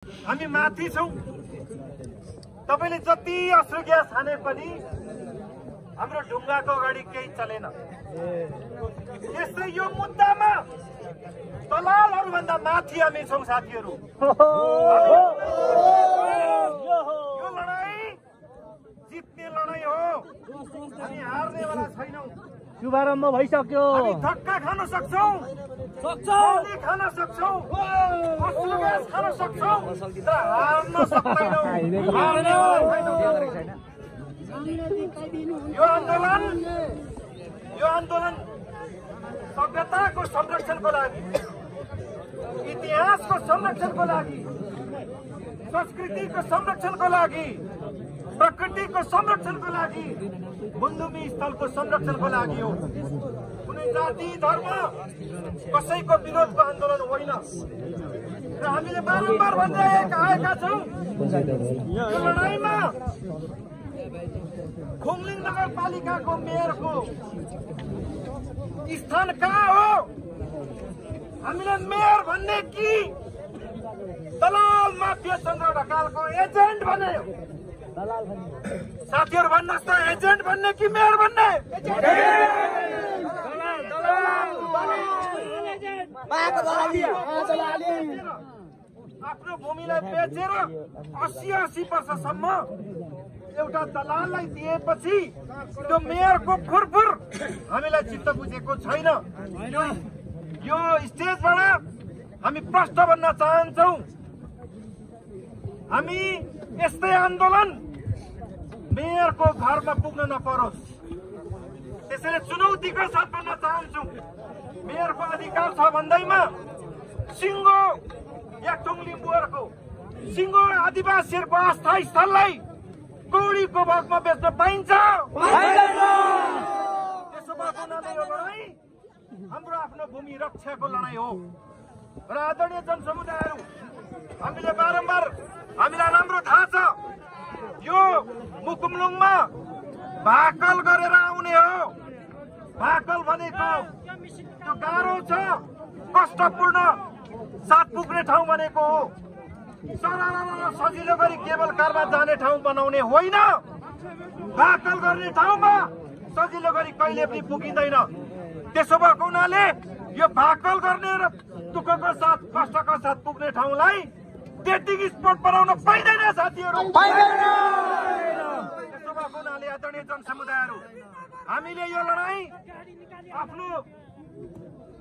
हामी माथि छौं। तपाईले जति अश्रु ग्यास हाने पनि हाम्रो ढुङ्गाको अगाडि केही चलेन। त्यसै यो मुद्दामा दलालहरु भन्दा माथि हामी छौं साथीहरु। यो लडाई जित्ने लडाई हो, हामी हार्नेवाला छैनौं। शुभारम्भ भइसक्यो। हामी धक्का खान सक्छौं, गोली खान सक्छौं, अश्रु ग्यास खान सक्छौं, तर हार्न सक्दैनौं। यो आन्दोलन सभ्यताको संरक्षणको लागि, इतिहासको संरक्षणको लागि, संस्कृतिको संरक्षणको लागि, प्रकृतिको संरक्षणको लागि, मुन्दुमी स्थलको संरक्षणको लागि हो। कुनै जाति धर्म कसैको विरोधको आन्दोलन होइन। र हामीले बारम्बार भन्दै आएका छौं, यो लडाईँमा खुङलिङ नगरपालिकाको मेयरको स्थान कहाँ हो? हामीले मेयर भन्ने कि दलाल माफिया चन्द्र ढकालको एजेन्ट भन्ने? साथीहरु भन्नुहोस् त, एजेन्ट भन्ने कि मेयर भन्ने? आफ्नो भूमिलाई बेचेर 80 वर्षसम्म एउटा दलाललाई दिएपछि त्यो मेयरको फुरफुर हामीलाई चित्त बुझेको छैन। यो स्टेजबाट हामी प्रष्ट भन्न चाहन्छौं, हामी यस्तै आन्दोलन मेयरको घरमा पुग्न नपरोस्। त्यसैले चुनौतीका साथ भन्न चाहन्छौं, मेयरको अधिकार छ भन्दैमा सिङ्गो याक्थुङ लिम्बुहरूको, सिङ्गो आदिवासीहरूको अस्थायी स्थललाई कौडीको भागमा बेच्न पाइन्छ? त्यसो भएको हुनाले यो लडाई हाम्रो आफ्नो भूमि रक्षाको लडाई हो। र आदरणीय जनसमुदायहरू, हामीले बारम्बार, हामीलाई राम्रो थाहा छ यो मुकुमलुङमा भाकल गरेर आउने हो। भाकल भनेको त्यो गाह्रो छ, कष्टपूर्ण साथ पुग्ने ठाउँ भनेको हो। सजिलो गरी केवल कारमा जाने ठाउँ बनाउने होइन। भाकल गर्ने ठाउँमा सजिलो गरी कहिले पनि पुगिँदैन। त्यसो भएको हुनाले यो भाकल गर्ने र दुःखको साथ, कष्टको साथ पुग्ने ठाउँलाई त्यतिकै स्पोर्ट बनाउन पाइँदैन साथीहरु। त्यसो भएको हुनाले आदरणीय जनसमुदायहरू, हामीले यो लडाई आफ्नो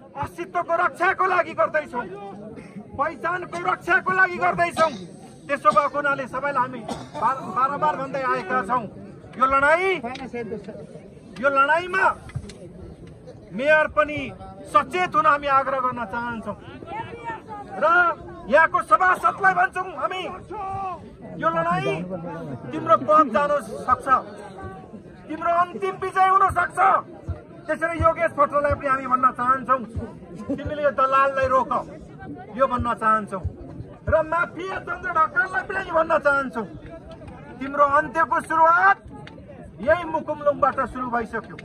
अस्तित्वको रक्षाको लागि गर्दैछौं, पहिचानको रक्षाको लागि गर्दैछौं। त्यसो भएको हुनाले सबैलाई हामी बारम्बार भन्दै आएका छौं, यो लडाईँमा मेयर पनि सचेत हुन हामी आग्रह गर्न चाहन्छौं। र यहाँको सभासदलाई भन्छौं, हामी यो लडाई तिम्रो पद जान सक्छ, तिम्रो अन्तिम विजय हुन सक्छ। त्यसैले योगेश भट्टराईलाई पनि हामी भन्न चाहन्छौं, तिमीले यो दलाललाई रोक, यो भन्न चाहन्छौं। र माफिया चन्द्र ढकाललाई पनि भन्न चाहन्छौं, तिम्रो अन्त्यको सुरुवात यही मुकुमलुङबाट सुरु भइसक्यो।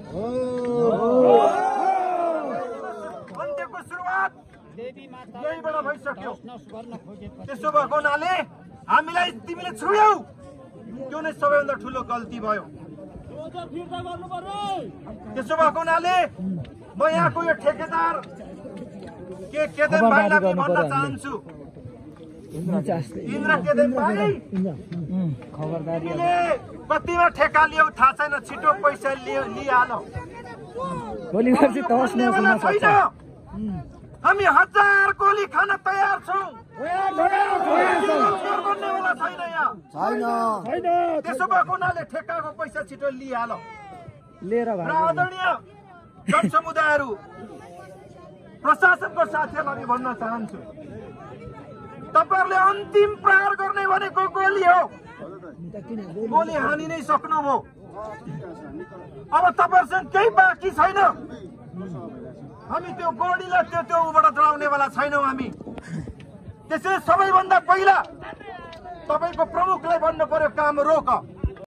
अन्त्यको सुरुवात यहीबाट भइसक्यो। त्यसो भएको हुनाले हामीलाई तिमीले छुयौ, त्यो नै सबैभन्दा ठुलो गल्ती भयो। त्यसो भएको हुनाले म यहाँको यो ठेकेदार केदेम भाइलाई पनि भन्न चाहन्छु, इन्द्र केदेम भाइ, तिमीले कतिमा ठेका लियौ थाहा छैन, छिटो पैसा लिइहाल। हामी 1000 गोली खान तयार छौं। त्यसो भएको हुनाले ठेकाको पैसा छिटो लिइहाल। र आदरणीय जनसमुदायहरू, प्रशासनको साथीहरूलाई भन्न चाहन्छु, तपाईहरुले अन्तिम प्रहार गर्ने भनेको गोली हो। गोली हानि नै सक्नुभयो, अब तपाईहरुसँग केही बाँकी छैन। हामी त्यो गोलीलाई त्यो उबाट चढाउनेवाला छैनौं हामी। त्यसैले सबैभन्दा पहिला तपाईको प्रमुखलाई भन्नु पर्यो, काम रोक।